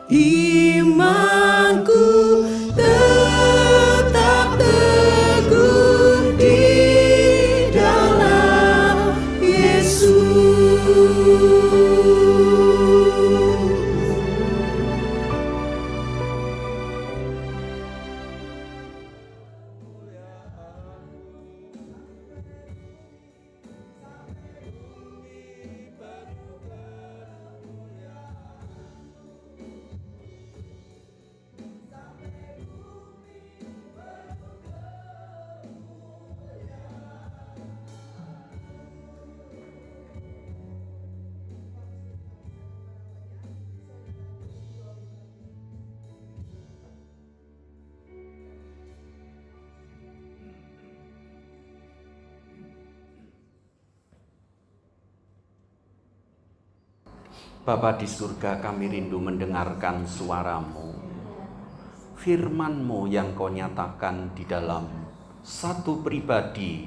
Imanku tetap teguh di dalam Yesus. Bapa di surga, kami rindu mendengarkan suara-Mu, firman-Mu yang Kau nyatakan di dalam satu pribadi,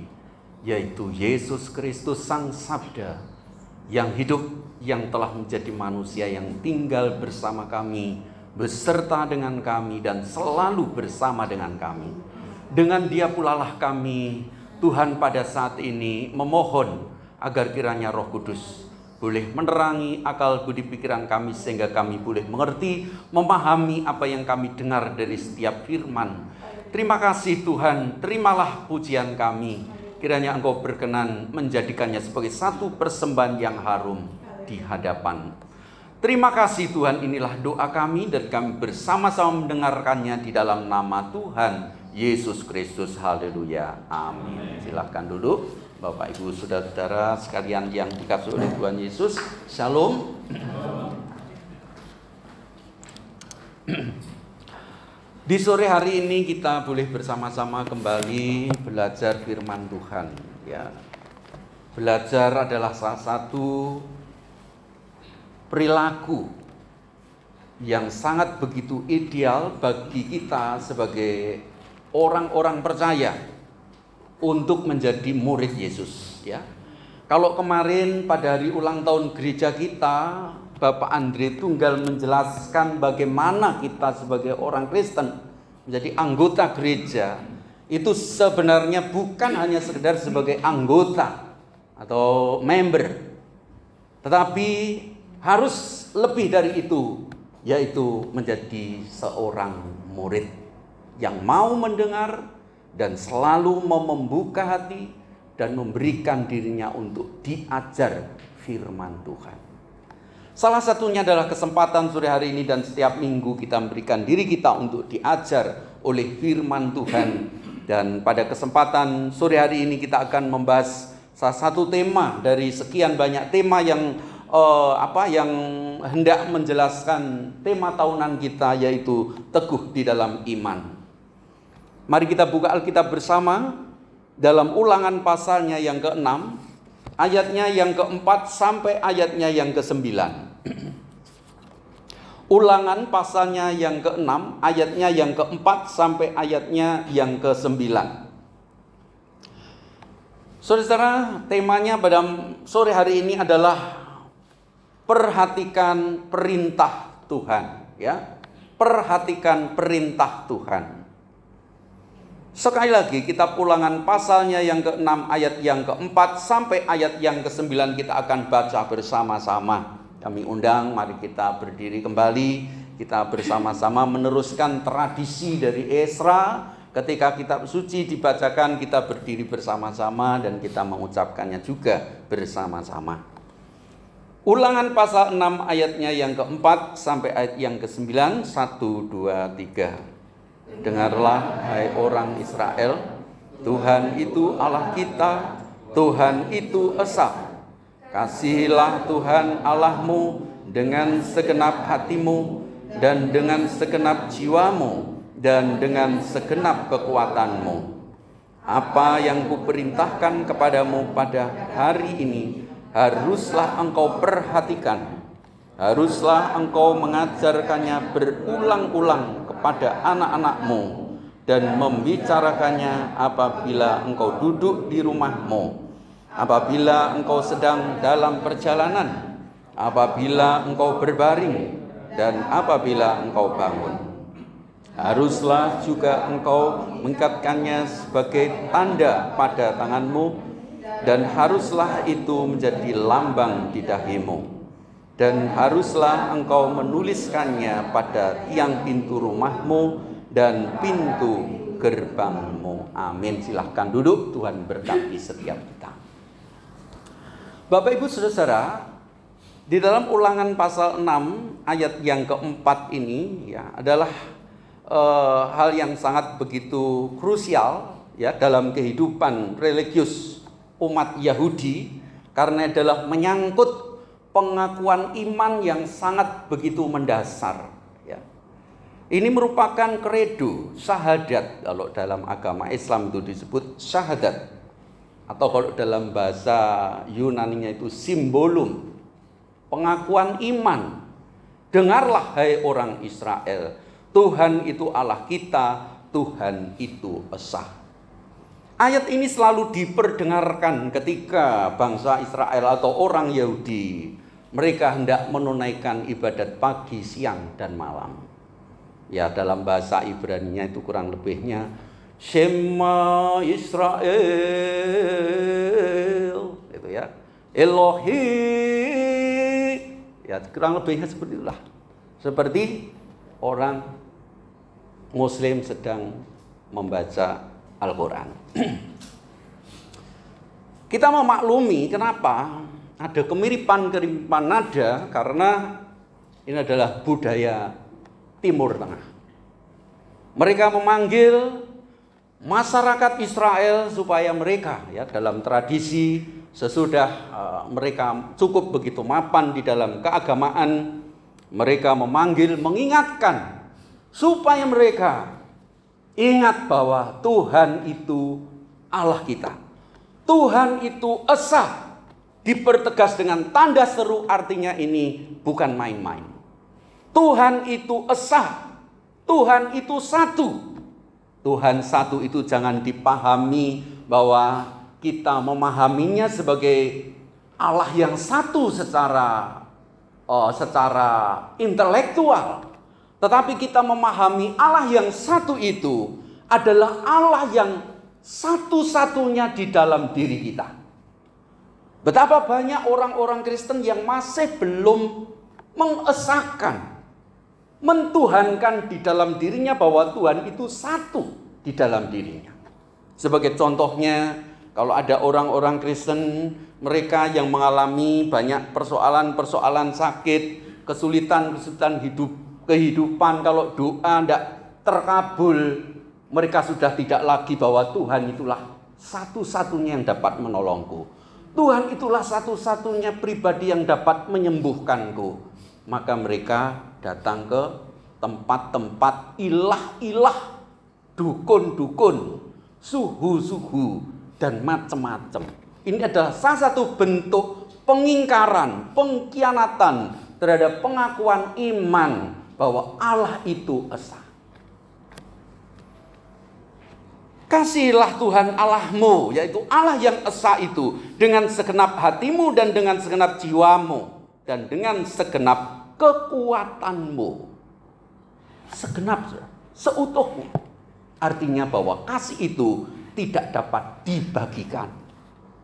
yaitu Yesus Kristus Sang Sabda, yang hidup, yang telah menjadi manusia, yang tinggal bersama kami, beserta dengan kami, dan selalu bersama dengan kami. Dengan Dia pula lah kami, Tuhan, pada saat ini memohon agar kiranya Roh Kudus boleh menerangi akal budi pikiran kami, sehingga kami boleh mengerti, memahami apa yang kami dengar dari setiap firman. Terima kasih Tuhan, terimalah pujian kami. Kiranya Engkau berkenan menjadikannya sebagai satu persembahan yang harum di hadapan. Terima kasih Tuhan, inilah doa kami dan kami bersama-sama mendengarkannya di dalam nama Tuhan Yesus Kristus. Haleluya. Amin. Silahkan duduk. Bapak, Ibu, Saudara-saudara sekalian yang dikasihi oleh Tuhan Yesus, Shalom. Di sore hari ini kita boleh bersama-sama kembali belajar firman Tuhan. Ya, belajar adalah salah satu perilaku yang sangat begitu ideal bagi kita sebagai orang-orang percaya untuk menjadi murid Yesus, ya. Kalau kemarin pada hari ulang tahun gereja kita, Bapak Andre Tunggal menjelaskan bagaimana kita sebagai orang Kristen menjadi anggota gereja itu sebenarnya bukan hanya sekedar sebagai anggota atau member, tetapi harus lebih dari itu, yaitu menjadi seorang murid yang mau mendengar dan selalu mau membuka hati dan memberikan dirinya untuk diajar firman Tuhan. Salah satunya adalah kesempatan sore hari ini dan setiap minggu kita memberikan diri kita untuk diajar oleh firman Tuhan. Dan pada kesempatan sore hari ini kita akan membahas salah satu tema dari sekian banyak tema yang yang hendak menjelaskan tema tahunan kita, yaitu teguh di dalam iman. Mari kita buka Alkitab bersama dalam Ulangan pasalnya yang ke-6, ayatnya yang ke-4 sampai ayatnya yang ke-9. Ulangan pasalnya yang ke-6, ayatnya yang ke-4 sampai ayatnya yang ke-9. Saudara, temanya pada sore hari ini adalah perhatikan perintah Tuhan, ya. Perhatikan perintah Tuhan. Sekali lagi, kitab Ulangan pasalnya yang ke-6 ayat yang ke-4 sampai ayat yang ke-9 kita akan baca bersama-sama. Kami undang, mari kita berdiri kembali, kita bersama-sama meneruskan tradisi dari Esra. Ketika kitab suci dibacakan, kita berdiri bersama-sama dan kita mengucapkannya juga bersama-sama. Ulangan pasal 6 ayatnya yang ke-4 sampai ayat yang ke-9. 1, 2, 3. Dengarlah hai orang Israel, Tuhan itu Allah kita, Tuhan itu esa. Kasihilah Tuhan Allahmu dengan segenap hatimu dan dengan segenap jiwamu dan dengan segenap kekuatanmu. Apa yang kuperintahkan kepadamu pada hari ini haruslah engkau perhatikan. Haruslah engkau mengajarkannya berulang-ulang kepada anak-anakmu dan membicarakannya apabila engkau duduk di rumahmu, apabila engkau sedang dalam perjalanan, apabila engkau berbaring, dan apabila engkau bangun, haruslah juga engkau mengikatkannya sebagai tanda pada tanganmu, dan haruslah itu menjadi lambang di dahimu. Dan haruslah engkau menuliskannya pada tiang pintu rumahmu dan pintu gerbangmu. Amin. Silahkan duduk, Tuhan berkati setiap kita. Bapak Ibu Saudara, di dalam Ulangan pasal 6 ayat yang keempat ini ya adalah hal yang sangat begitu krusial ya dalam kehidupan religius umat Yahudi, karena adalah menyangkut pengakuan iman yang sangat begitu mendasar ya. Ini merupakan kredo, syahadat. Kalau dalam agama Islam itu disebut syahadat, atau kalau dalam bahasa Yunaninya itu simbolum, pengakuan iman. Dengarlah hai orang Israel, Tuhan itu Allah kita, Tuhan itu esa. Ayat ini selalu diperdengarkan ketika bangsa Israel atau orang Yahudi mereka hendak menunaikan ibadat pagi, siang, dan malam. Ya, dalam bahasa Ibrani-nya itu kurang lebihnya Shema Israel, itu ya, Elohi, ya kurang lebihnya seperti itulah. Seperti orang Muslim sedang membaca Al-Quran. Kita memaklumi kenapa ada kemiripan-kemiripan nada, karena ini adalah budaya Timur Tengah. Mereka memanggil masyarakat Israel supaya mereka ya dalam tradisi sesudah mereka cukup begitu mapan di dalam keagamaan, mereka memanggil, mengingatkan supaya mereka ingat bahwa Tuhan itu Allah kita. Tuhan itu esa. Dipertegas dengan tanda seru, artinya ini bukan main-main. Tuhan itu esa. Tuhan itu satu. Tuhan satu itu jangan dipahami bahwa kita memahaminya sebagai Allah yang satu secara intelektual. Tetapi kita memahami Allah yang satu itu adalah Allah yang satu-satunya di dalam diri kita. Betapa banyak orang-orang Kristen yang masih belum mengesahkan, mentuhankan di dalam dirinya bahwa Tuhan itu satu di dalam dirinya. Sebagai contohnya, kalau ada orang-orang Kristen, mereka yang mengalami banyak persoalan-persoalan sakit, kesulitan-kesulitan kehidupan, kalau doa tidak terkabul, mereka sudah tidak lagi bahwa Tuhan itulah satu-satunya yang dapat menolongku. Tuhan itulah satu-satunya pribadi yang dapat menyembuhkanku. Maka mereka datang ke tempat-tempat ilah-ilah, dukun-dukun, suhu-suhu, dan macam-macam. Ini adalah salah satu bentuk pengingkaran, pengkhianatan terhadap pengakuan iman bahwa Allah itu esa. Kasihilah Tuhan Allahmu, yaitu Allah yang esa itu, dengan segenap hatimu dan dengan segenap jiwamu dan dengan segenap kekuatanmu. Segenap, seutuhnya. Artinya bahwa kasih itu tidak dapat dibagikan.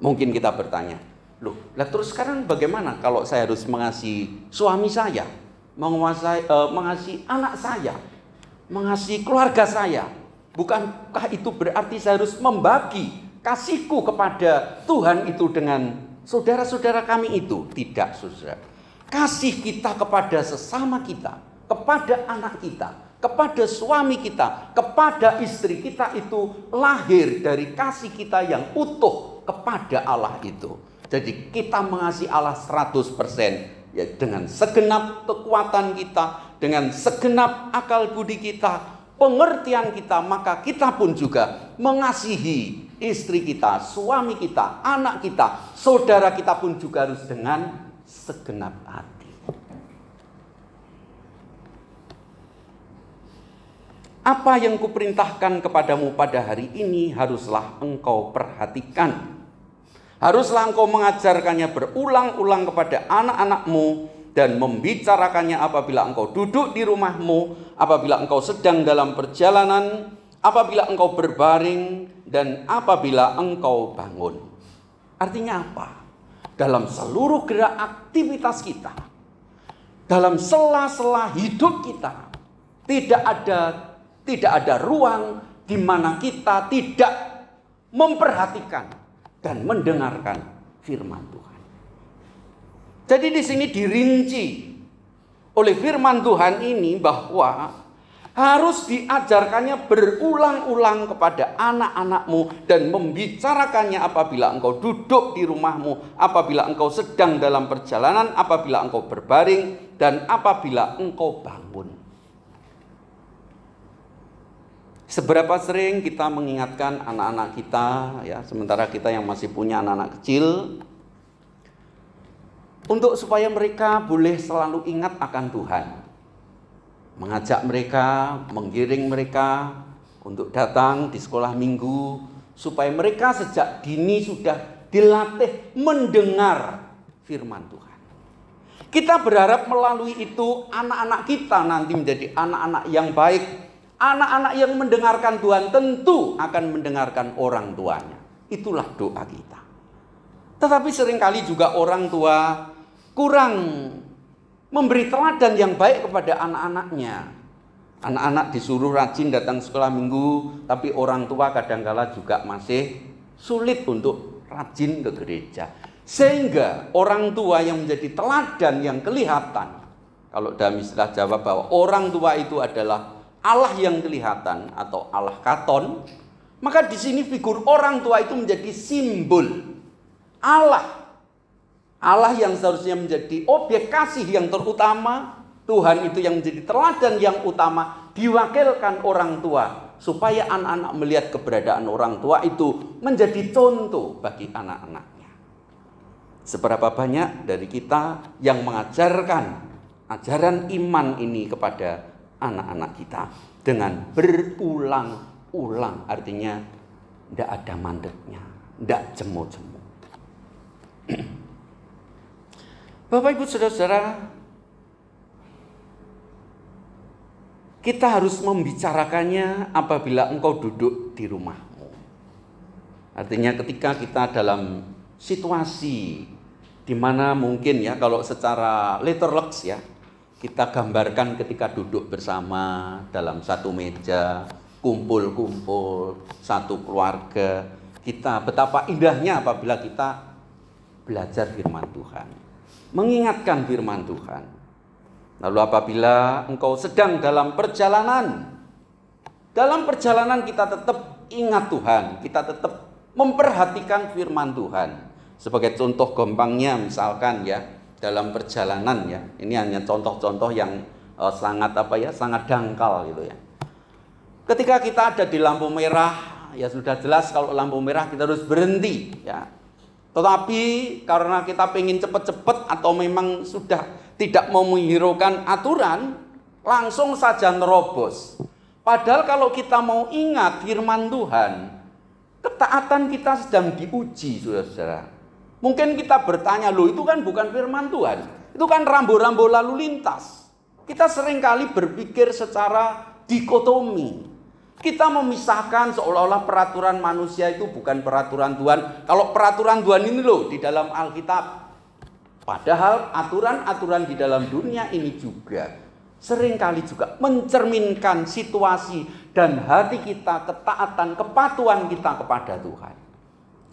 Mungkin kita bertanya, loh, terus sekarang bagaimana kalau saya harus mengasihi suami saya, mengasihi anak saya, mengasihi keluarga saya? Bukankah itu berarti saya harus membagi kasihku kepada Tuhan itu dengan saudara-saudara kami itu? Tidak, saudara. Kasih kita kepada sesama kita, kepada anak kita, kepada suami kita, kepada istri kita itu lahir dari kasih kita yang utuh kepada Allah itu. Jadi kita mengasihi Allah 100%, ya, dengan segenap kekuatan kita, dengan segenap akal budi kita, pengertian kita, maka kita pun juga mengasihi istri kita, suami kita, anak kita, saudara kita pun juga harus dengan segenap hati. Apa yang kuperintahkan kepadamu pada hari ini haruslah engkau perhatikan. Haruslah engkau mengajarkannya berulang-ulang kepada anak-anakmu dan membicarakannya apabila engkau duduk di rumahmu, apabila engkau sedang dalam perjalanan, apabila engkau berbaring, dan apabila engkau bangun. Artinya apa? Dalam seluruh gerak aktivitas kita, dalam sela-sela hidup kita, tidak ada ruang di mana kita tidak memperhatikan dan mendengarkan firman Tuhan. Jadi di sini dirinci oleh firman Tuhan ini bahwa harus diajarkannya berulang-ulang kepada anak-anakmu dan membicarakannya apabila engkau duduk di rumahmu, apabila engkau sedang dalam perjalanan, apabila engkau berbaring, dan apabila engkau bangun. Seberapa sering kita mengingatkan anak-anak kita, ya, sementara kita yang masih punya anak-anak kecil, untuk supaya mereka boleh selalu ingat akan Tuhan. Mengajak mereka, menggiring mereka untuk datang di sekolah minggu, supaya mereka sejak dini sudah dilatih mendengar firman Tuhan. Kita berharap melalui itu anak-anak kita nanti menjadi anak-anak yang baik, anak-anak yang mendengarkan Tuhan tentu akan mendengarkan orang tuanya. Itulah doa kita. Tetapi seringkali juga orang tua kurang memberi teladan yang baik kepada anak-anaknya. Anak-anak disuruh rajin datang sekolah minggu, tapi orang tua kadangkala juga masih sulit untuk rajin ke gereja. Sehingga orang tua yang menjadi teladan yang kelihatan, kalau dalam istilah Jawa bahwa orang tua itu adalah Allah yang kelihatan atau Allah katon, maka di sini figur orang tua itu menjadi simbol Allah. Allah yang seharusnya menjadi objek kasih yang terutama, Tuhan itu yang menjadi teladan yang utama, diwakilkan orang tua, supaya anak-anak melihat keberadaan orang tua itu menjadi contoh bagi anak-anaknya. Seberapa banyak dari kita yang mengajarkan ajaran iman ini kepada anak-anak kita dengan berulang-ulang, artinya tidak ada mandeknya, tidak jemu-jemu. Bapak Ibu Saudara-saudara, kita harus membicarakannya apabila engkau duduk di rumahmu. Artinya ketika kita dalam situasi di mana mungkin ya, kalau secara letterlux ya, kita gambarkan ketika duduk bersama dalam satu meja, kumpul-kumpul, satu keluarga, kita betapa indahnya apabila kita belajar firman Tuhan, mengingatkan firman Tuhan. Lalu apabila engkau sedang dalam perjalanan kita tetap ingat Tuhan, kita tetap memperhatikan firman Tuhan. Sebagai contoh gampangnya misalkan ya, dalam perjalanan ya, ini hanya contoh-contoh yang sangat dangkal gitu ya. Ketika kita ada di lampu merah, ya sudah jelas kalau lampu merah kita harus berhenti ya. Tetapi karena kita pengen cepat-cepat atau memang sudah tidak mau menghiraukan aturan, langsung saja nerobos. Padahal kalau kita mau ingat firman Tuhan, ketaatan kita sedang diuji, saudara-saudara. Mungkin kita bertanya, loh itu kan bukan firman Tuhan, itu kan rambu-rambu lalu lintas. Kita seringkali berpikir secara dikotomi. Kita memisahkan seolah-olah peraturan manusia itu bukan peraturan Tuhan. Kalau peraturan Tuhan ini loh di dalam Alkitab. Padahal aturan-aturan di dalam dunia ini juga seringkali juga mencerminkan situasi dan hati kita, ketaatan, kepatuhan kita kepada Tuhan.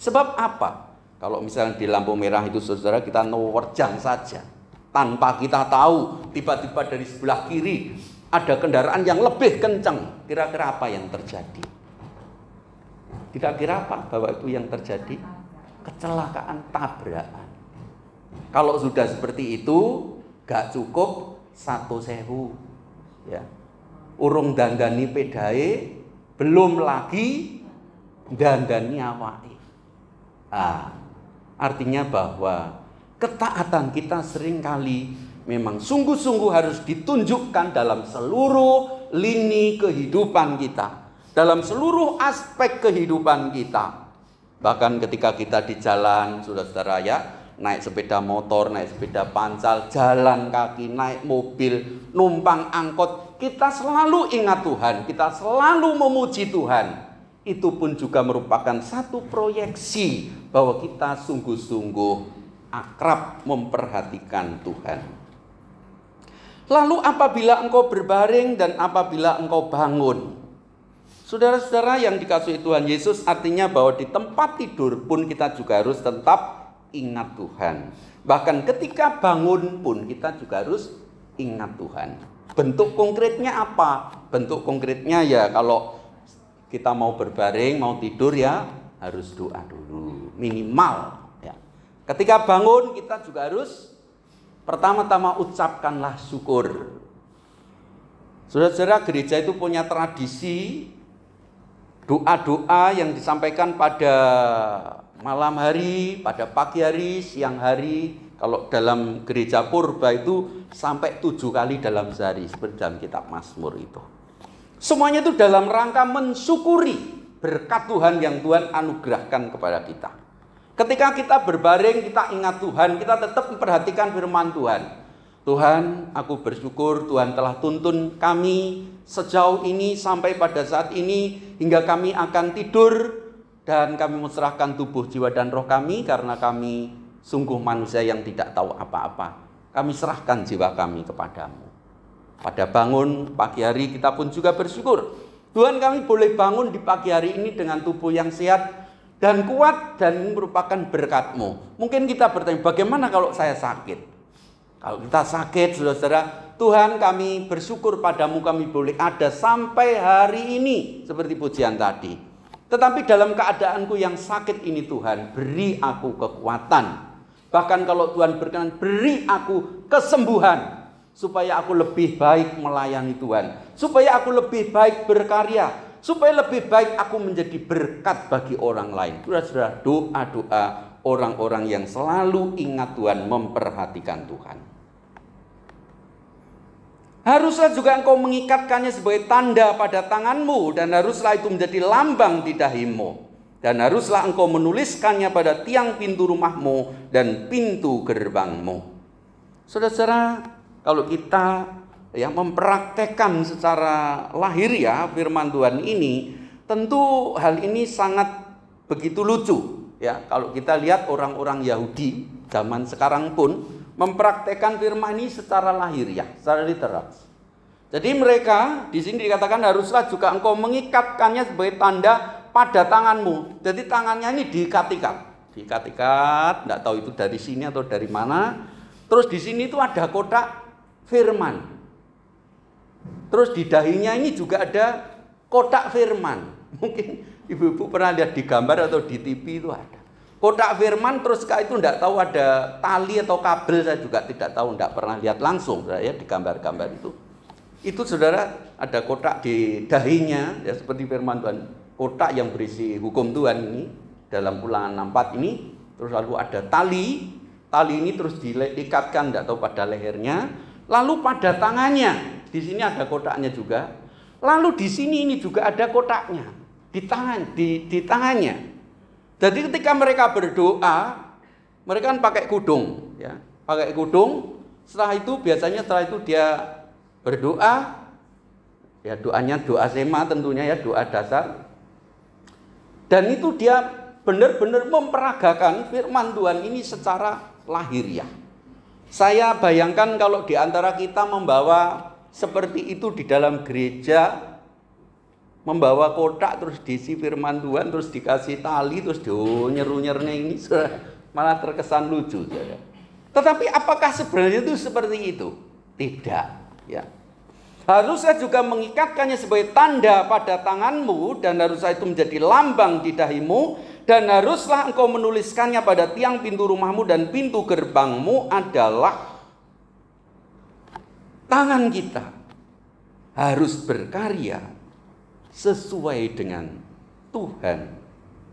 Sebab apa? Kalau misalnya di lampu merah itu saudara kita nerjang saja. Tanpa kita tahu, tiba-tiba dari sebelah kiri ada kendaraan yang lebih kencang. Kira-kira apa yang terjadi? Kira-kira apa Bapak Ibu yang terjadi? Kecelakaan, tabrakan. Kalau sudah seperti itu, gak cukup 1.000 ya. Urung dandani pedae, belum lagi dandani awake. Artinya bahwa ketaatan kita seringkali memang sungguh-sungguh harus ditunjukkan dalam seluruh lini kehidupan kita, dalam seluruh aspek kehidupan kita. Bahkan ketika kita di jalan, saudara-saudara ya, naik sepeda motor, naik sepeda pancal, jalan kaki, naik mobil, numpang angkot, kita selalu ingat Tuhan, kita selalu memuji Tuhan. Itu pun juga merupakan satu proyeksi bahwa kita sungguh-sungguh akrab memperhatikan Tuhan. Lalu apabila engkau berbaring dan apabila engkau bangun, saudara-saudara yang dikasihi Tuhan Yesus, artinya bahwa di tempat tidur pun kita juga harus tetap ingat Tuhan. Bahkan ketika bangun pun kita juga harus ingat Tuhan. Bentuk konkretnya apa? Bentuk konkretnya ya kalau kita mau berbaring, mau tidur ya harus doa dulu, minimal ya. Ketika bangun kita juga harus pertama-tama ucapkanlah syukur. Saudara-saudara, gereja itu punya tradisi doa-doa yang disampaikan pada malam hari, pada pagi hari, siang hari. Kalau dalam gereja purba itu sampai 7 kali dalam sehari, seperti dalam kitab Mazmur itu. Semuanya itu dalam rangka mensyukuri berkat Tuhan yang Tuhan anugerahkan kepada kita. Ketika kita berbaring, kita ingat Tuhan, kita tetap memperhatikan firman Tuhan. Tuhan, aku bersyukur Tuhan telah tuntun kami sejauh ini sampai pada saat ini, hingga kami akan tidur, dan kami menyerahkan tubuh, jiwa, dan roh kami, karena kami sungguh manusia yang tidak tahu apa-apa. Kami serahkan jiwa kami kepadamu. Pada bangun pagi hari kita pun juga bersyukur. Tuhan, kami boleh bangun di pagi hari ini dengan tubuh yang sehat dan kuat, dan ini merupakan berkat-Mu. Mungkin kita bertanya, bagaimana kalau saya sakit? Kalau kita sakit, saudara-saudara, Tuhan, kami bersyukur padamu kami boleh ada sampai hari ini, seperti pujian tadi. Tetapi dalam keadaanku yang sakit ini, Tuhan, beri aku kekuatan. Bahkan kalau Tuhan berkenan, beri aku kesembuhan, supaya aku lebih baik melayani Tuhan, supaya aku lebih baik berkarya, supaya lebih baik aku menjadi berkat bagi orang lain. Saudara-saudara, doa-doa orang-orang yang selalu ingat Tuhan, memperhatikan Tuhan. Haruslah juga engkau mengikatkannya sebagai tanda pada tanganmu, dan haruslah itu menjadi lambang di dahimu. Dan haruslah engkau menuliskannya pada tiang pintu rumahmu dan pintu gerbangmu. Saudara-saudara, kalau kita mempraktekkan secara lahiriah firman Tuhan ini, tentu hal ini sangat begitu lucu. Ya, kalau kita lihat orang-orang Yahudi zaman sekarang pun mempraktekkan firman ini secara lahiriah, secara literal. Jadi mereka di sini dikatakan haruslah juga engkau mengikatkannya sebagai tanda pada tanganmu. Jadi tangannya ini diikat-ikat, tidak tahu itu dari sini atau dari mana. Terus di sini itu ada kotak firman. Terus di dahinya ini juga ada kotak firman. Mungkin ibu-ibu pernah lihat di gambar atau di TV itu ada kotak firman. Terus itu tidak tahu ada tali atau kabel, saya juga tidak tahu, tidak pernah lihat langsung ya di gambar-gambar itu. Itu saudara, ada kotak di dahinya ya, seperti firman Tuhan. Kotak yang berisi hukum Tuhan ini dalam Ulangan 64 ini. Terus lalu ada tali ini terus diikatkan, tidak tahu pada lehernya. Lalu pada tangannya, di sini ada kotaknya juga. Lalu di sini ini juga ada kotaknya di tangannya. Jadi ketika mereka berdoa, mereka kan pakai kudung, ya, pakai kudung. Setelah itu dia berdoa, ya doanya doa sema tentunya ya, doa dasar. Dan itu dia benar-benar memperagakan firman Tuhan ini secara lahiriah. Saya bayangkan kalau di antara kita membawa seperti itu di dalam gereja, membawa kotak terus diisi firman Tuhan, terus dikasih tali, terus nyeru-nyerunya ini malah terkesan lucu. Tetapi apakah sebenarnya itu seperti itu? Tidak, ya. Haruslah juga mengikatkannya sebagai tanda pada tanganmu, dan haruslah itu menjadi lambang di dahimu, dan haruslah engkau menuliskannya pada tiang pintu rumahmu dan pintu gerbangmu. Adalah tangan kita harus berkarya sesuai dengan Tuhan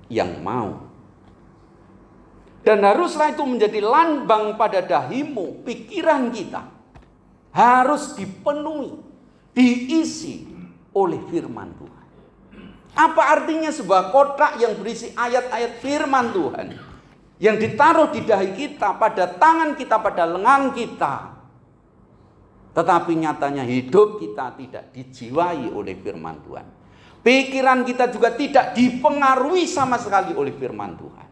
yang mau. Dan haruslah itu menjadi lambang pada dahimu. Pikiran kita harus dipenuhi, diisi oleh firman Tuhan. Apa artinya sebuah kotak yang berisi ayat-ayat firman Tuhan? yang ditaruh di dahi kita, pada tangan kita, pada lengan kita. Tetapi nyatanya hidup kita tidak dijiwai oleh firman Tuhan. Pikiran kita juga tidak dipengaruhi sama sekali oleh firman Tuhan.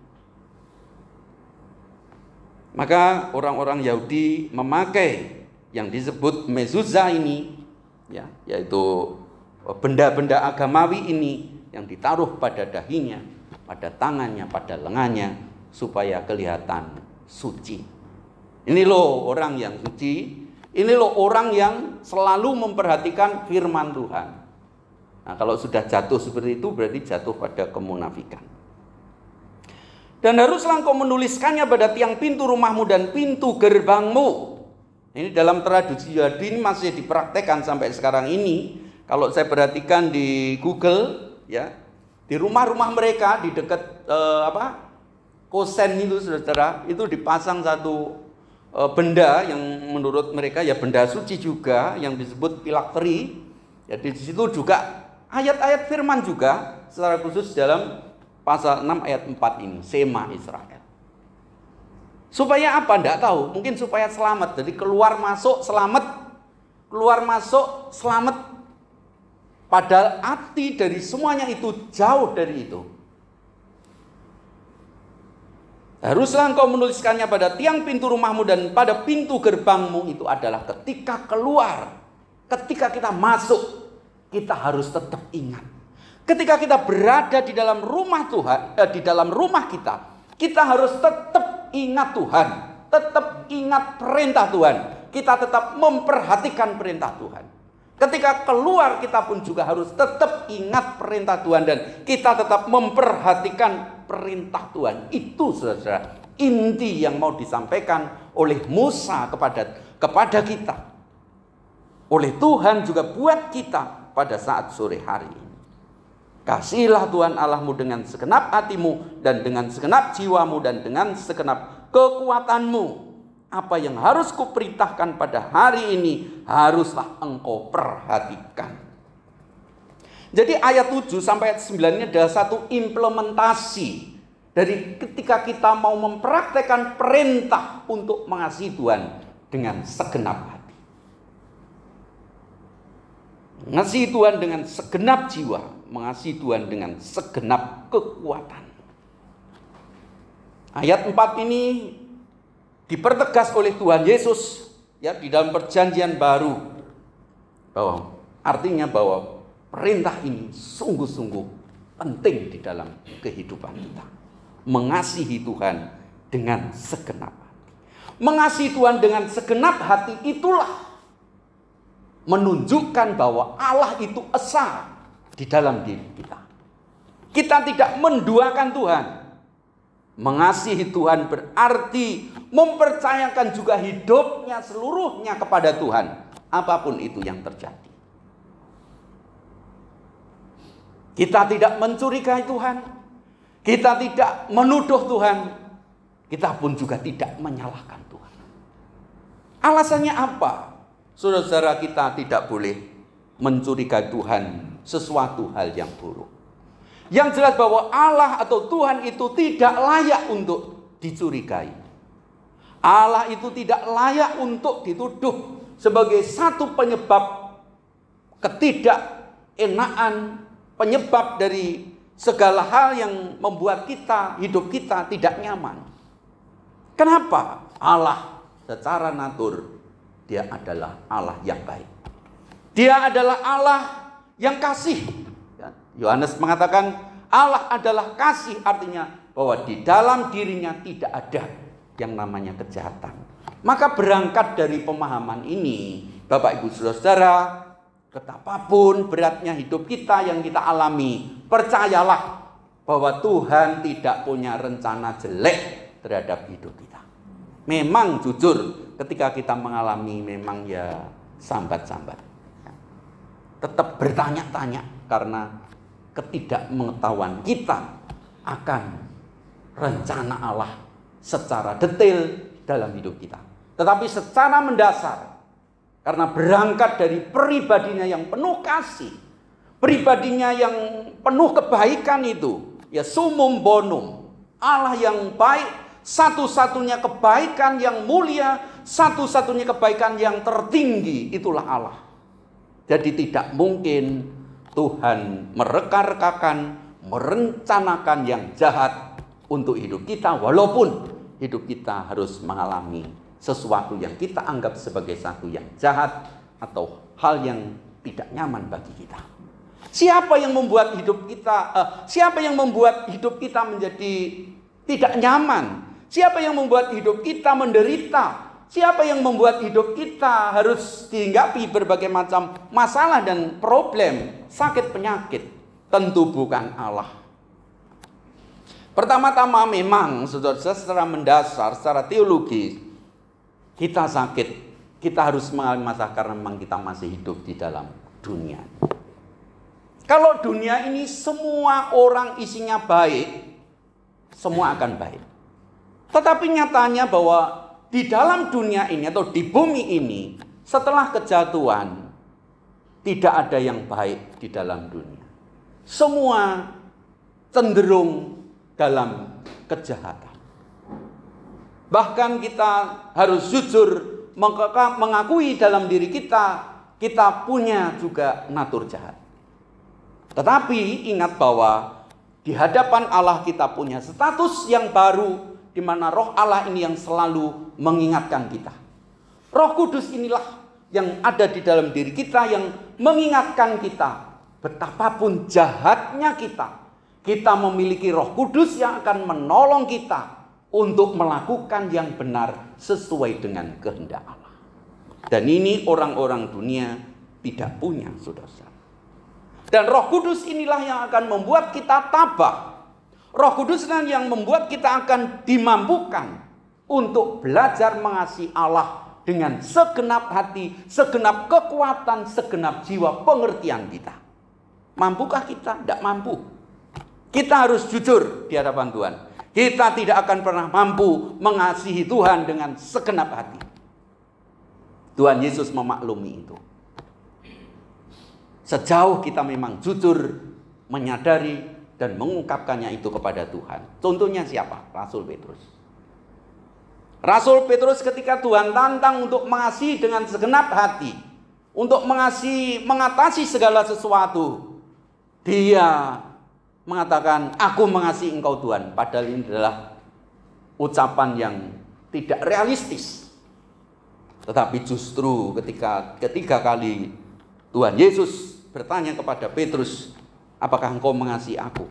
Maka orang-orang Yahudi memakai yang disebut mezuzah ini, ya, yaitu benda-benda agamawi ini yang ditaruh pada dahinya, pada tangannya, pada lengannya, supaya kelihatan suci. Ini loh orang yang suci, ini loh orang yang selalu memperhatikan firman Tuhan. Nah, kalau sudah jatuh seperti itu berarti jatuh pada kemunafikan. Dan haruslah engkau menuliskannya pada tiang pintu rumahmu dan pintu gerbangmu. Ini dalam tradisi Yahudi ini masih dipraktekkan sampai sekarang ini. Kalau saya perhatikan di Google, ya, di rumah-rumah mereka di dekat kosen itu, saudara, itu dipasang satu benda yang menurut mereka ya benda suci juga, yang disebut phylactery. Jadi di situ juga ayat-ayat firman juga, secara khusus dalam pasal 6 ayat 4 ini, Sema Israel. Supaya apa? Tidak tahu. Mungkin supaya selamat. Jadi keluar masuk selamat. Keluar masuk selamat. Padahal arti dari semuanya itu jauh dari itu. Haruslah engkau menuliskannya pada tiang pintu rumahmu dan pada pintu gerbangmu. Itu adalah ketika keluar, ketika kita masuk, kita harus tetap ingat. Ketika kita berada di dalam rumah Tuhan, di dalam rumah kita harus tetap ingat Tuhan, tetap ingat perintah Tuhan. Kita tetap memperhatikan perintah Tuhan. Ketika keluar kita pun juga harus tetap ingat perintah Tuhan dan kita tetap memperhatikan perintah Tuhan. Itu saudara inti yang mau disampaikan oleh Musa kepada kita. Oleh Tuhan juga buat kita pada saat sore hari ini. Kasihilah Tuhan Allahmu dengan segenap hatimu dan dengan segenap jiwamu dan dengan segenap kekuatanmu. Apa yang harus kuperintahkan pada hari ini haruslah engkau perhatikan. Jadi ayat 7 sampai ayat 9 ini adalah satu implementasi dari ketika kita mau mempraktekkan perintah untuk mengasihi Tuhan dengan segenap hati. Mengasihi Tuhan dengan segenap jiwa, mengasihi Tuhan dengan segenap kekuatan. Ayat 4 ini dipertegas oleh Tuhan Yesus ya di dalam perjanjian baru, bahwa artinya bahwa perintah ini sungguh-sungguh penting di dalam kehidupan kita. Mengasihi Tuhan dengan segenap hati. Mengasihi Tuhan dengan segenap hati itulah menunjukkan bahwa Allah itu esa di dalam diri kita. Kita tidak menduakan Tuhan. Mengasihi Tuhan berarti mempercayakan juga hidupnya seluruhnya kepada Tuhan, apapun itu yang terjadi. Kita tidak mencurigai Tuhan, kita tidak menuduh Tuhan, kita pun juga tidak menyalahkan Tuhan. Alasannya apa? Saudara-saudara, kita tidak boleh mencurigai Tuhan sesuatu hal yang buruk. Yang jelas bahwa Allah atau Tuhan itu tidak layak untuk dicurigai. Allah itu tidak layak untuk dituduh sebagai satu penyebab ketidakenaan, penyebab dari segala hal yang membuat hidup kita tidak nyaman. Kenapa? Allah secara natur Dia adalah Allah yang baik. Dia adalah Allah yang kasih. Yohanes mengatakan Allah adalah kasih, artinya bahwa di dalam dirinya tidak ada yang namanya kejahatan. Maka berangkat dari pemahaman ini, Bapak Ibu Saudara, betapapun beratnya hidup kita yang kita alami, percayalah bahwa Tuhan tidak punya rencana jelek terhadap hidup kita. Memang jujur ketika kita mengalami memang ya sambat-sambat. Tetap bertanya-tanya karena ketidakmengetahuan kita akan rencana Allah secara detail dalam hidup kita. Tetapi secara mendasar, karena berangkat dari pribadinya yang penuh kasih, pribadinya yang penuh kebaikan itu, ya sumum bonum, Allah yang baik Satu-satunya kebaikan yang mulia, satu-satunya kebaikan yang tertinggi, itulah Allah. Jadi tidak mungkin Tuhan mereka-rekakan, merencanakan yang jahat untuk hidup kita, walaupun hidup kita harus mengalami sesuatu yang kita anggap sebagai satu yang jahat atau hal yang tidak nyaman bagi kita. Siapa yang membuat hidup kita menjadi tidak nyaman? Siapa yang membuat hidup kita menderita? Siapa yang membuat hidup kita harus dihinggapi berbagai macam masalah dan problem, sakit penyakit? Tentu bukan Allah. Pertama-tama memang saudara, secara mendasar, secara teologis, kita sakit, kita harus mengalami masalah karena memang kita masih hidup di dalam dunia. Kalau dunia ini semua orang isinya baik, semua akan baik. Tetapi nyatanya bahwa di dalam dunia ini atau di bumi ini, setelah kejatuhan, tidak ada yang baik di dalam dunia. Semua cenderung dalam kejahatan. Bahkan kita harus jujur mengakui dalam diri kita punya juga natur jahat. Tetapi ingat bahwa di hadapan Allah kita punya status yang baru, di mana Roh Allah ini yang selalu mengingatkan kita. Roh Kudus inilah yang ada di dalam diri kita yang mengingatkan kita betapapun jahatnya kita memiliki Roh Kudus yang akan menolong kita untuk melakukan yang benar sesuai dengan kehendak Allah. Dan ini orang-orang dunia tidak punya, saudara. Dan Roh Kudus inilah yang akan membuat kita tabah. Roh Kudus yang membuat kita akan dimampukan untuk belajar mengasihi Allah dengan segenap hati, segenap kekuatan, segenap jiwa pengertian kita. Mampukah kita? Tidak mampu. Kita harus jujur di hadapan Tuhan. Kita tidak akan pernah mampu mengasihi Tuhan dengan segenap hati. Tuhan Yesus memaklumi itu. Sejauh kita memang jujur, menyadari, dan mengungkapkannya itu kepada Tuhan. Contohnya siapa? Rasul Petrus. Rasul Petrus ketika Tuhan tantang untuk mengasihi dengan segenap hati, untuk mengatasi segala sesuatu, dia mengatakan, aku mengasihi engkau Tuhan. Padahal ini adalah ucapan yang tidak realistis. Tetapi justru ketiga kali Tuhan Yesus bertanya kepada Petrus, apakah engkau mengasihi aku?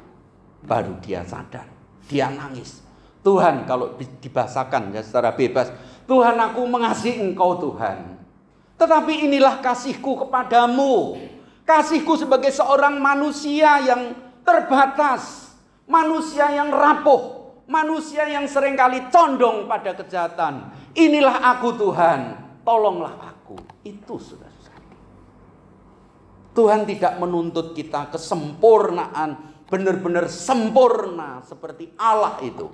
Baru dia sadar. Dia nangis. Tuhan, kalau dibahasakan ya secara bebas, Tuhan, aku mengasihi engkau Tuhan. Tetapi inilah kasihku kepadamu. Kasihku sebagai seorang manusia yang terbatas. Manusia yang rapuh. Manusia yang seringkali condong pada kejahatan. Inilah aku Tuhan. Tolonglah aku. Itu sudah. Tuhan tidak menuntut kita kesempurnaan, benar-benar sempurna seperti Allah itu.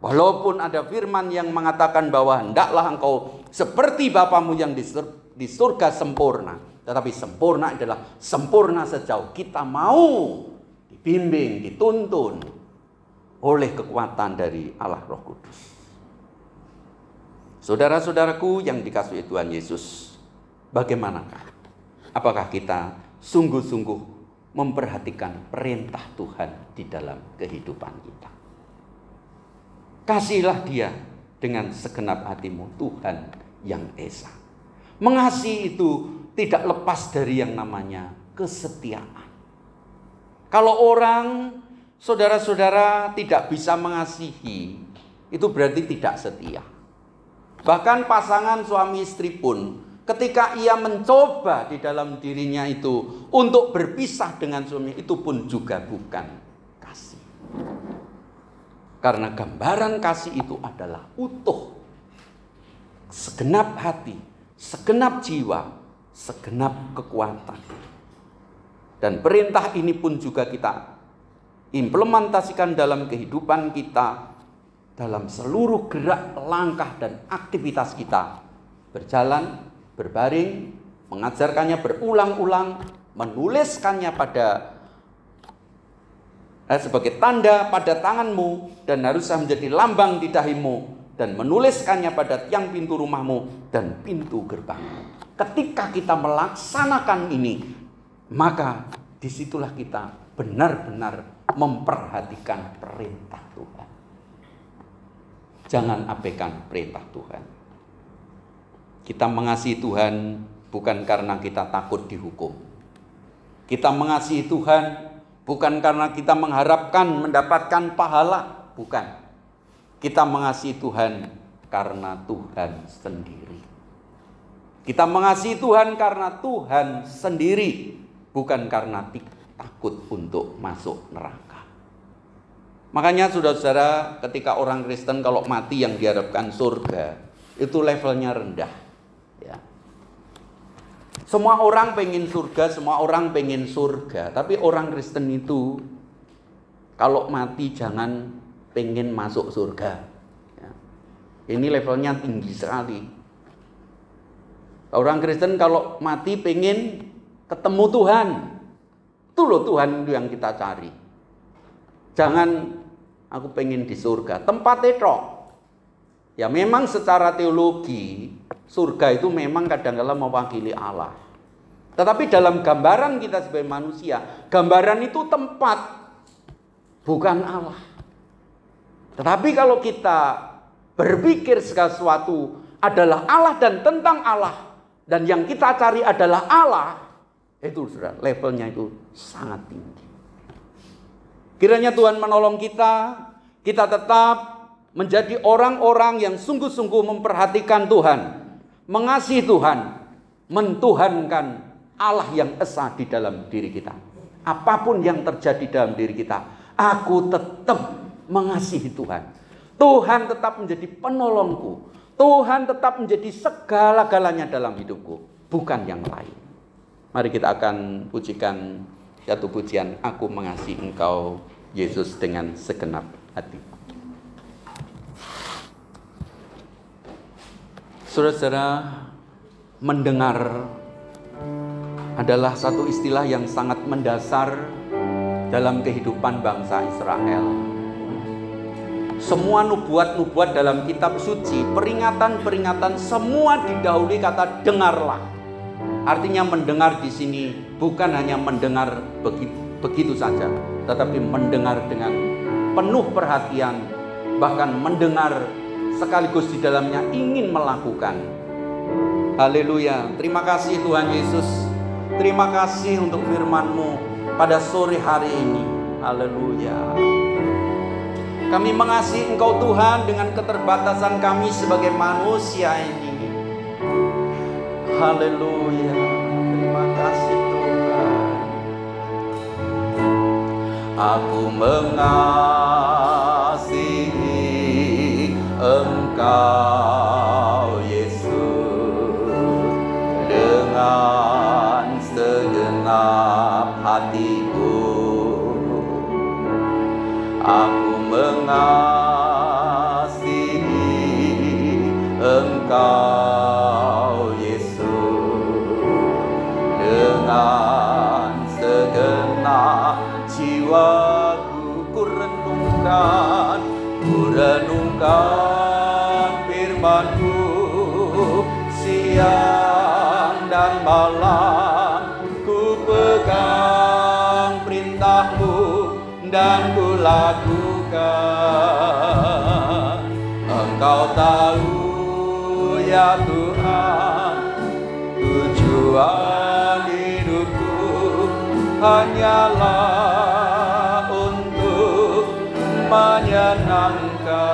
Walaupun ada firman yang mengatakan bahwa hendaklah engkau seperti Bapamu yang di surga sempurna. Tetapi sempurna adalah sempurna sejauh kita mau dibimbing, dituntun oleh kekuatan dari Allah Roh Kudus. Saudara-saudaraku yang dikasihi Tuhan Yesus, bagaimanakah? Apakah kita sungguh-sungguh memperhatikan perintah Tuhan di dalam kehidupan kita? Kasihilah Dia dengan segenap hatimu, Tuhan yang Esa. Mengasihi itu tidak lepas dari yang namanya kesetiaan. Kalau orang, saudara-saudara, tidak bisa mengasihi, itu berarti tidak setia. Bahkan pasangan suami istri pun, ketika ia mencoba di dalam dirinya itu untuk berpisah dengan suami, itu pun juga bukan kasih. Karena gambaran kasih itu adalah utuh. Segenap hati, segenap jiwa, segenap kekuatan. Dan perintah ini pun juga kita implementasikan dalam kehidupan kita, dalam seluruh gerak, langkah, dan aktivitas kita. Berjalan, berbaring, mengajarkannya berulang-ulang, menuliskannya pada sebagai tanda pada tanganmu, dan haruslah menjadi lambang di dahimu, dan menuliskannya pada tiang pintu rumahmu dan pintu gerbangmu. Ketika kita melaksanakan ini, maka disitulah kita benar-benar memperhatikan perintah Tuhan. Jangan abaikan perintah Tuhan. Kita mengasihi Tuhan bukan karena kita takut dihukum. Kita mengasihi Tuhan bukan karena kita mengharapkan mendapatkan pahala, bukan. Kita mengasihi Tuhan karena Tuhan sendiri. Kita mengasihi Tuhan karena Tuhan sendiri, bukan karena takut untuk masuk neraka. Makanya saudara-saudara, ketika orang Kristen kalau mati yang diharapkan surga, itu levelnya rendah. Ya. Semua orang pengen surga, tapi orang Kristen itu kalau mati jangan pengen masuk surga. Ya. Ini levelnya tinggi sekali. Orang Kristen kalau mati pengen ketemu Tuhan. Itu loh Tuhan itu yang kita cari. Jangan aku pengen di surga. Tempatnya tok. Ya memang secara teologi surga itu memang kadang-kala mewakili Allah. Tetapi dalam gambaran kita sebagai manusia, gambaran itu tempat, bukan Allah. Tetapi kalau kita berpikir segala sesuatu adalah Allah dan tentang Allah, dan yang kita cari adalah Allah, itu saudara, levelnya itu sangat tinggi. Kiranya Tuhan menolong kita tetap menjadi orang-orang yang sungguh-sungguh memperhatikan Tuhan, mengasihi Tuhan, mentuhankan Allah yang esa di dalam diri kita. Apapun yang terjadi dalam diri kita, aku tetap mengasihi Tuhan. Tuhan tetap menjadi penolongku. Tuhan tetap menjadi segala-galanya dalam hidupku, bukan yang lain. Mari kita akan pujikan satu pujian, Aku Mengasihi Engkau Yesus dengan segenap hati. Saudara-saudara, mendengar adalah satu istilah yang sangat mendasar dalam kehidupan bangsa Israel. Semua nubuat-nubuat dalam kitab suci, peringatan-peringatan semua didahului kata dengarlah. Artinya mendengar di sini bukan hanya mendengar begitu saja, tetapi mendengar dengan penuh perhatian, bahkan mendengar sekaligus di dalamnya ingin melakukan. Haleluya. Terima kasih Tuhan Yesus. Terima kasih untuk firman-Mu pada sore hari ini. Haleluya. Kami mengasihi Engkau Tuhan dengan keterbatasan kami sebagai manusia ini. Haleluya. Terima kasih Tuhan. Aku mengasihi Engkau Yesus dengan segenap hatiku. Aku mengasihi Engkau Yesus dengan segenap jiwaku. Ku renungkan firman-Mu siang dan malam. Ku pegang perintah-Mu dan ku lakukan. Engkau tahu ya Tuhan, tujuan hidupku hanyalah untuk menyenangkan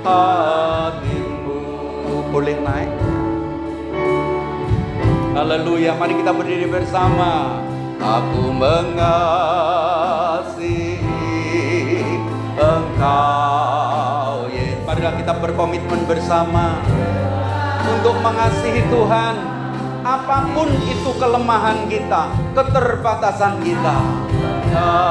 hati-Mu. Boleh naik? Haleluya, mari kita berdiri bersama. Aku mengasihi Engkau Yesus. Marilah kita berkomitmen bersama untuk mengasihi Tuhan. Apapun itu kelemahan kita, keterbatasan kita, mengasihi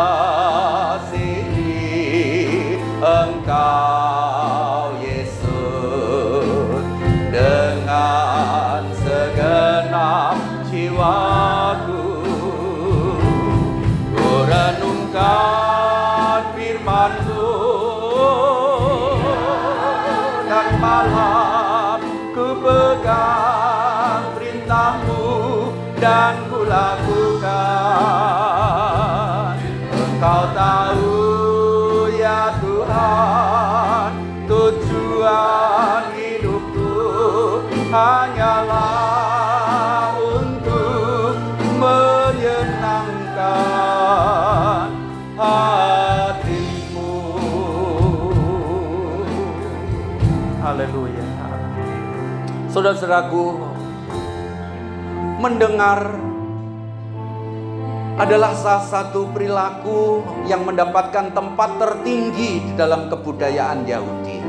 Engkau Yesus dengan segenap jiwaku. Ku renungkan lakukan. Engkau tahu ya Tuhan, tujuan hidupku hanyalah untuk menyenangkan hatimu. Haleluya. Saudara-saudaraku, mendengar adalah salah satu perilaku yang mendapatkan tempat tertinggi di dalam kebudayaan Yahudi.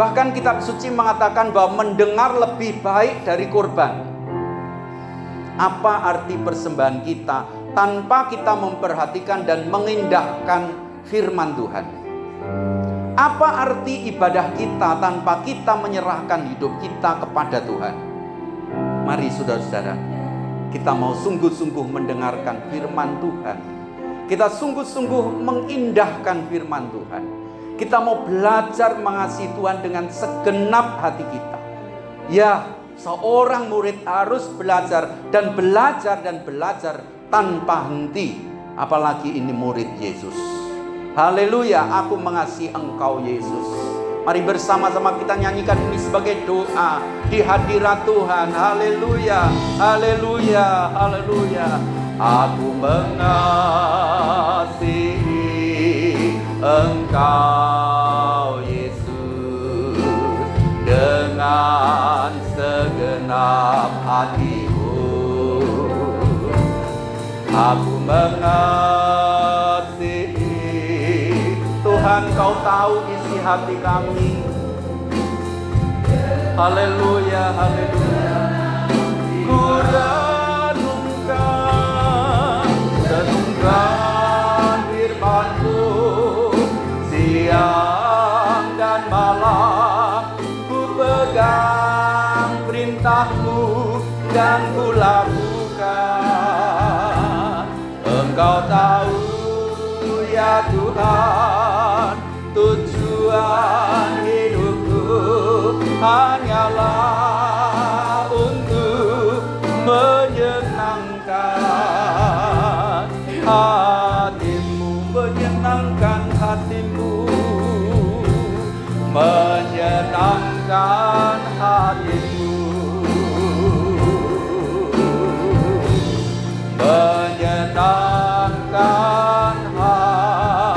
Bahkan kitab suci mengatakan bahwa mendengar lebih baik dari kurban. Apa arti persembahan kita tanpa kita memperhatikan dan mengindahkan firman Tuhan? Apa arti ibadah kita tanpa kita menyerahkan hidup kita kepada Tuhan? Mari saudara-saudara, kita mau sungguh-sungguh mendengarkan firman Tuhan. Kita sungguh-sungguh mengindahkan firman Tuhan. Kita mau belajar mengasihi Tuhan dengan segenap hati kita. Ya, seorang murid harus belajar dan belajar dan belajar tanpa henti. Apalagi ini murid Yesus. Haleluya, aku mengasihi Engkau Yesus. Mari bersama-sama kita nyanyikan ini sebagai doa di hadirat Tuhan. Haleluya, haleluya, haleluya. Aku mengasihi Engkau Yesus dengan segenap hatiku. Aku mengasihi Tuhan, Kau tahu isi hati kami. Haleluya, haleluya. Ku renungkan firman-Mu siang dan malam. Ku pegang perintah-Mu dan ku lakukan. Engkau tahu ya Tuhan, tujuan hidupku hanyalah untuk menyenangkan hatimu, menyenangkan hatimu, menyenangkan hatimu, menyenangkan hatimu.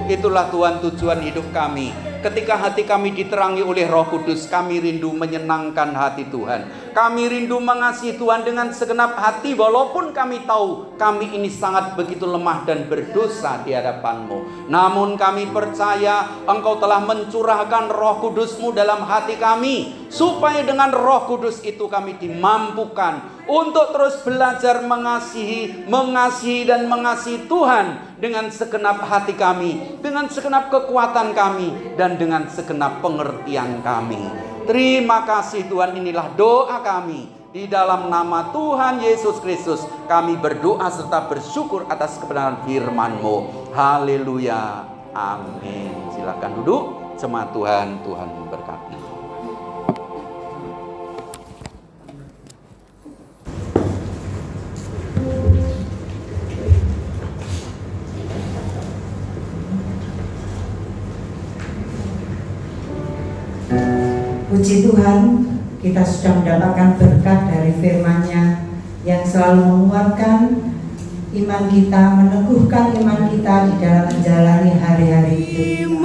Itulah Tuhan tujuan hidup kami. Ketika hati kami diterangi oleh Roh Kudus, kami rindu menyenangkan hati Tuhan. Kami rindu mengasihi Tuhan dengan segenap hati, walaupun kami tahu kami ini sangat begitu lemah dan berdosa di hadapan-Mu. Namun kami percaya Engkau telah mencurahkan Roh Kudus-Mu dalam hati kami, supaya dengan Roh Kudus itu kami dimampukan untuk terus belajar mengasihi dan mengasihi Tuhan dengan segenap hati kami, dengan segenap kekuatan kami, dan dengan segenap pengertian kami. Terima kasih Tuhan, inilah doa kami. Di dalam nama Tuhan Yesus Kristus kami berdoa serta bersyukur atas kebenaran firman-Mu. Haleluya, amin. Silakan duduk. Jemaat Tuhan, Tuhan memberkati. Puji Tuhan, kita sudah mendapatkan berkat dari firman-Nya yang selalu menguatkan iman kita, meneguhkan iman kita di dalam menjalani hari-hari hidup.